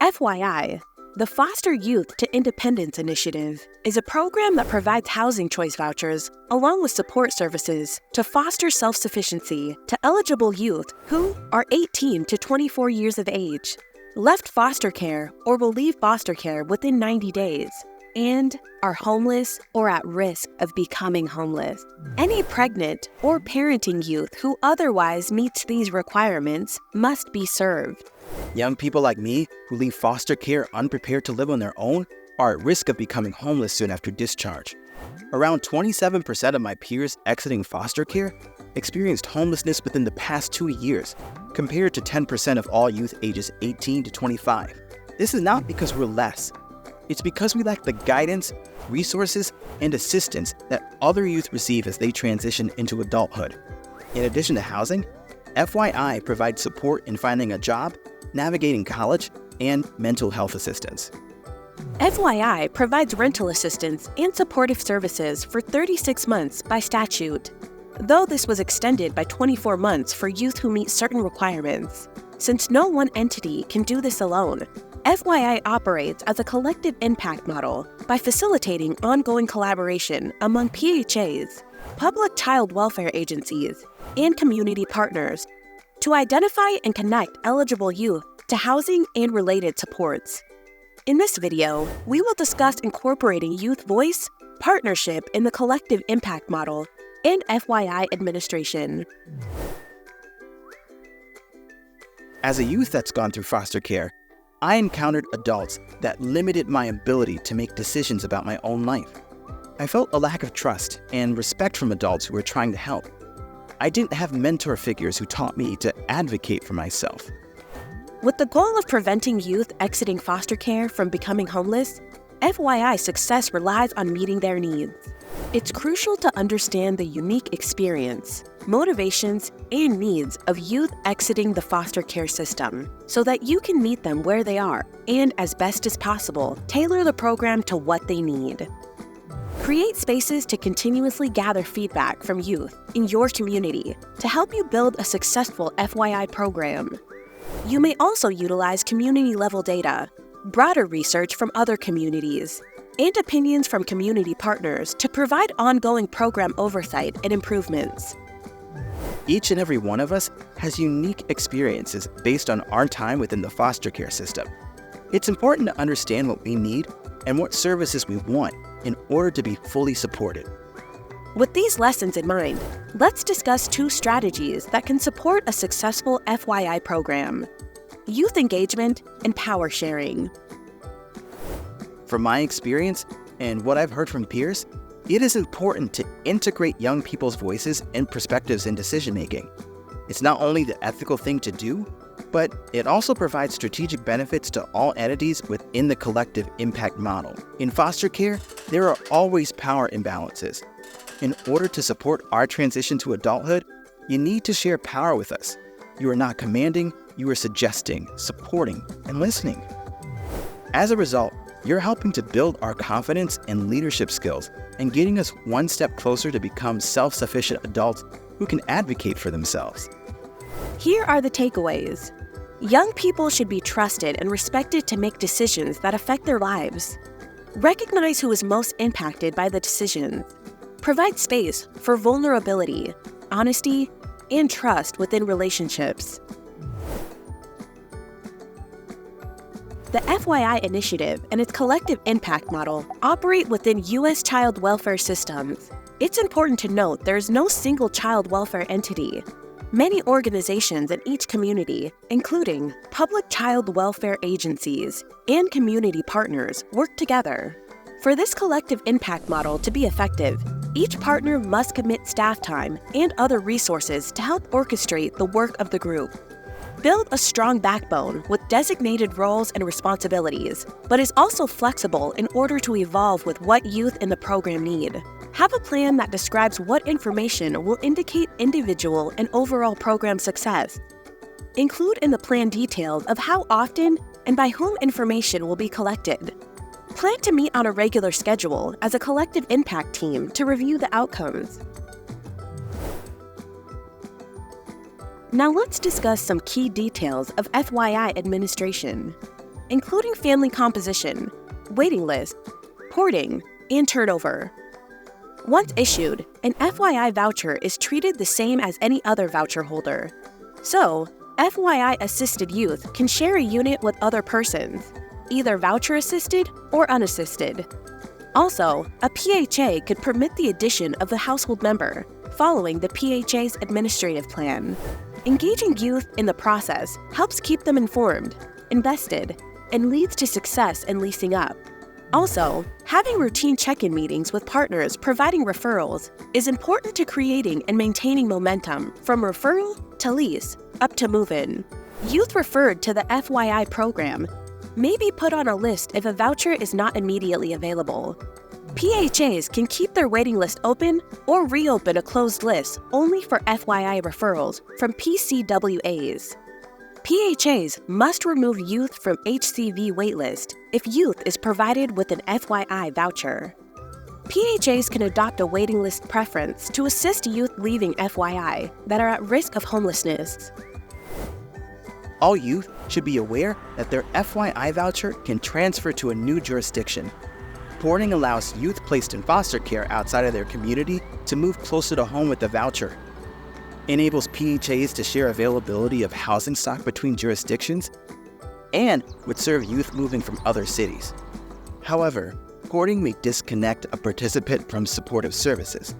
FYI, the Foster Youth to Independence Initiative is a program that provides housing choice vouchers along with support services to foster self-sufficiency to eligible youth who are 18 to 24 years of age, left foster care or will leave foster care within 90 days, and are homeless or at risk of becoming homeless. Any pregnant or parenting youth who otherwise meets these requirements must be served. Young people like me who leave foster care unprepared to live on their own are at risk of becoming homeless soon after discharge. Around 27% of my peers exiting foster care experienced homelessness within the past 2 years, compared to 10% of all youth ages 18 to 25. This is not because we're less. It's because we lack the guidance, resources, and assistance that other youth receive as they transition into adulthood. In addition to housing, FYI provides support in finding a job, navigating college, and mental health assistance. FYI provides rental assistance and supportive services for 36 months by statute, though this was extended by 24 months for youth who meet certain requirements. Since no one entity can do this alone, FYI operates as a collective impact model by facilitating ongoing collaboration among PHAs, public child welfare agencies, and community partners to identify and connect eligible youth to housing and related supports. In this video, we will discuss incorporating youth voice, partnership in the collective impact model, and FYI administration. As a youth that's gone through foster care, I encountered adults that limited my ability to make decisions about my own life. I felt a lack of trust and respect from adults who were trying to help. I didn't have mentor figures who taught me to advocate for myself. With the goal of preventing youth exiting foster care from becoming homeless, FYI success relies on meeting their needs. It's crucial to understand the unique experience, motivations, and needs of youth exiting the foster care system so that you can meet them where they are and, as best as possible, tailor the program to what they need. Create spaces to continuously gather feedback from youth in your community to help you build a successful FYI program. You may also utilize community-level data, broader research from other communities, and opinions from community partners to provide ongoing program oversight and improvements. Each and every one of us has unique experiences based on our time within the foster care system. It's important to understand what we need and what services we want in order to be fully supported. With these lessons in mind, let's discuss 2 strategies that can support a successful FYI program: youth engagement and power sharing. From my experience and what I've heard from peers, it is important to integrate young people's voices and perspectives in decision-making. It's not only the ethical thing to do, but it also provides strategic benefits to all entities within the collective impact model. In foster care, there are always power imbalances. In order to support our transition to adulthood, you need to share power with us. You are not commanding, you are suggesting, supporting, and listening. As a result, you're helping to build our confidence and leadership skills and getting us one step closer to become self-sufficient adults who can advocate for themselves. Here are the takeaways. Young people should be trusted and respected to make decisions that affect their lives. Recognize who is most impacted by the decisions. Provide space for vulnerability, honesty, and trust within relationships. The FYI initiative and its collective impact model operate within U.S. child welfare systems. It's important to note there is no single child welfare entity. Many organizations in each community, including public child welfare agencies and community partners, work together. For this collective impact model to be effective, each partner must commit staff time and other resources to help orchestrate the work of the group. Build a strong backbone with designated roles and responsibilities, but is also flexible in order to evolve with what youth in the program need. Have a plan that describes what information will indicate individual and overall program success. Include in the plan details of how often and by whom information will be collected. Plan to meet on a regular schedule as a collective impact team to review the outcomes. Now let's discuss some key details of FYI administration. including family composition, waiting list, porting, and turnover. Once issued, an FYI voucher is treated the same as any other voucher holder. So, FYI-assisted youth can share a unit with other persons, either voucher-assisted or unassisted. Also, a PHA could permit the addition of a household member, following the PHA's administrative plan. Engaging youth in the process helps keep them informed, invested, and leads to success in leasing up. Also, having routine check-in meetings with partners providing referrals is important to creating and maintaining momentum from referral to lease up to move-in. Youth referred to the FYI program may be put on a list if a voucher is not immediately available. PHAs can keep their waiting list open or reopen a closed list only for FYI referrals from PCWAs. PHAs must remove youth from HCV waitlist if youth is provided with an FYI voucher. PHAs can adopt a waiting list preference to assist youth leaving FYI that are at risk of homelessness. All youth should be aware that their FYI voucher can transfer to a new jurisdiction. Porting allows youth placed in foster care outside of their community to move closer to home with the voucher. Enables PHAs to share availability of housing stock between jurisdictions, and would serve youth moving from other cities. However, porting may disconnect a participant from supportive services.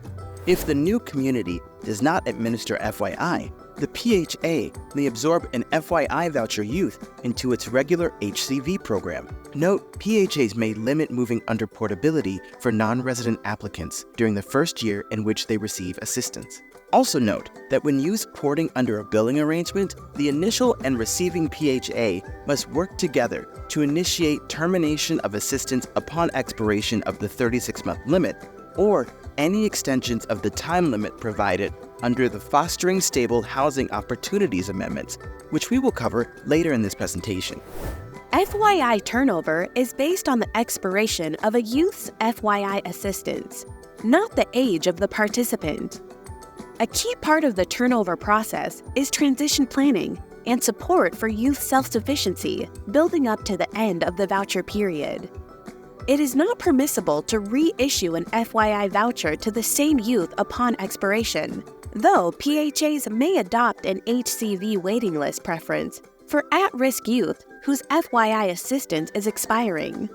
If the new community does not administer FYI, the PHA may absorb an FYI voucher youth into its regular HCV program. Note, PHAs may limit moving under portability for non-resident applicants during the first year in which they receive assistance. Also note that when used porting under a billing arrangement, the initial and receiving PHA must work together to initiate termination of assistance upon expiration of the 36-month limit, or any extensions of the time limit provided under the Fostering Stable Housing Opportunities Amendments, which we will cover later in this presentation. FYI turnover is based on the expiration of a youth's FYI assistance, not the age of the participant. A key part of the turnover process is transition planning and support for youth self-sufficiency building up to the end of the voucher period. It is not permissible to reissue an FYI voucher to the same youth upon expiration, though PHAs may adopt an HCV waiting list preference for at-risk youth whose FYI assistance is expiring.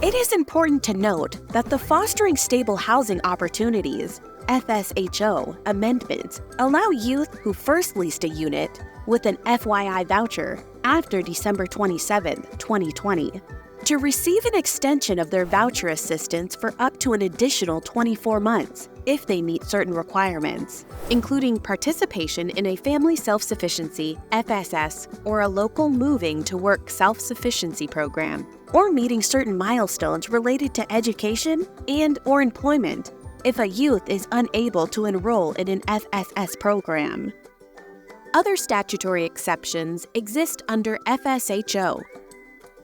It is important to note that the Fostering Stable Housing Opportunities FSHO amendments allow youth who first leased a unit with an FYI voucher after December 27, 2020, to receive an extension of their voucher assistance for up to an additional 24 months if they meet certain requirements, including participation in a family self-sufficiency FSS or a local moving to work self-sufficiency program, or meeting certain milestones related to education and/or employment if a youth is unable to enroll in an FSS program. Other statutory exceptions exist under FSHO.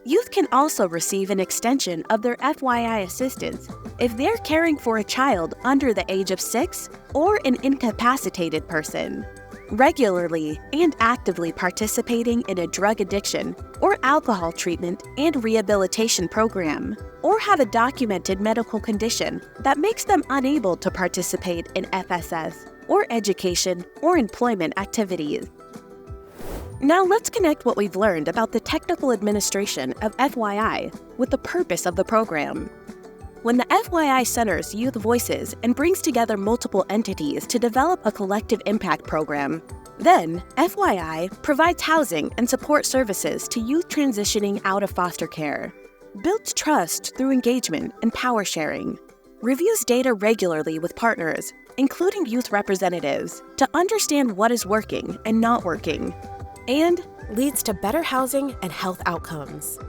Youth can also receive an extension of their FYI assistance if they're caring for a child under the age of 6 or an incapacitated person, regularly and actively participating in a drug addiction or alcohol treatment and rehabilitation program, or have a documented medical condition that makes them unable to participate in FSS or education or employment activities. Now let's connect what we've learned about the technical administration of FYI with the purpose of the program. When the FYI centers youth voices and brings together multiple entities to develop a collective impact program, then FYI provides housing and support services to youth transitioning out of foster care, builds trust through engagement and power sharing, reviews data regularly with partners, including youth representatives, to understand what is working and not working, and leads to better housing and health outcomes.